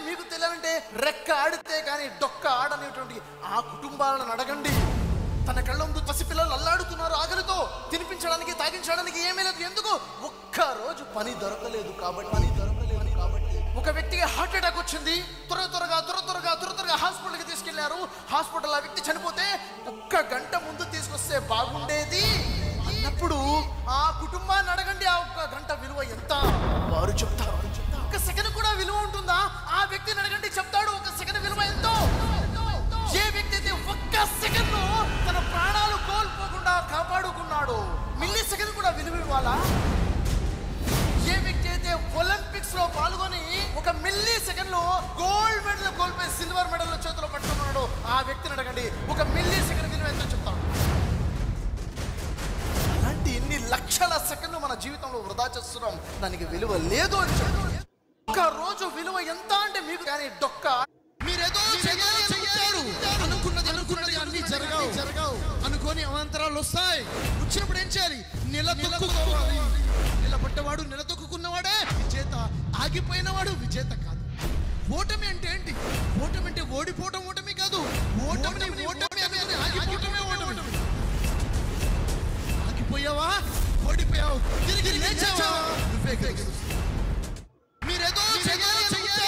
మీకు తెలియాలంటే రెక్క ఆడితే కానీ డొక్క ఆడనేటువంటి ఆ కుటుంబాలను అడగండి. తన కళ్ళ ముందు పసిపిల్లలు అల్లాడుతున్నారు ఆకలితో, తినిపించడానికి తాగించడానికి ఏమీ లేదు. ఎందుకు? ఒక్క రోజు పని దొరకలేదు కాబట్టి. ఒక వ్యక్తికి హార్ట్ అటాక్ వచ్చింది, త్వరగా హాస్పిటల్కి తీసుకెళ్లారు. హాస్పిటల్ ఆ వ్యక్తి చనిపోతే 1 గంట ముందు తీసుకొస్తే బాగుండేది అన్నప్పుడు ఆ కుటుంబాన్ని అడగండి, ఆ 1 గంట విలువ ఎంత? వారు చెప్తారు. 1 సెకండ్ కూడా విలువ ఉంటుందా? ఆ వ్యక్తిని అడగండి, చెప్తాడు 1 సెకండ్ విలువ ఎంతో. ఏ వ్యక్తి అయితే 1 సెకండ్ తన ప్రాణాలు కోల్పోకుండా కాపాడుకున్నాడు, మిల్లీ సెకండ్ కూడా విలువ ఇవ్వాలా? ఏ వ్యక్తి అయితే ఒలింపిక్స్ లో పాల్గొని 1 మిల్లీ సెకండ్ లో గోల్డ్ మెడల్ కోల్పోయి సిల్వర్ మెడల్ చేతిలో పట్టుకున్నాడు, ఆ వ్యక్తిని అడగండి 1 మిల్లీ సెకండ్ విలువ ఎంతో చెప్తాడు. అలాంటి ఇన్ని లక్షల సెకండ్లు మన జీవితంలో వృధా చేస్తున్నాం, దానికి విలువ లేదు అని చెప్పాడు. 1 రోజు విలువ ఎంత అంటే మీకు కానీ డొక్క. మీరేదో అనుకున్నది అన్ని జరగవు అనుకోని అవాంతరాలు వస్తాయి. వచ్చినప్పుడు ఏం చేయాలి? నిలదొక్కుకోవాలి. నిలబడ్డవాడు, నిలదొక్కున్నవాడే విజేత. ఆగిపోయినవాడు విజేత కాదు. ఓటమి అంటే ఏంటి? ఓటమి అంటే ఓడిపోవటం ఓటమి కాదు. ఓటమి అని ఆగిపోవటమే ఓటమి. ఆగిపోయావా? ఓడిపోయావు. తిరిగి లేచావా? నువ్వే గెలుస్తావు.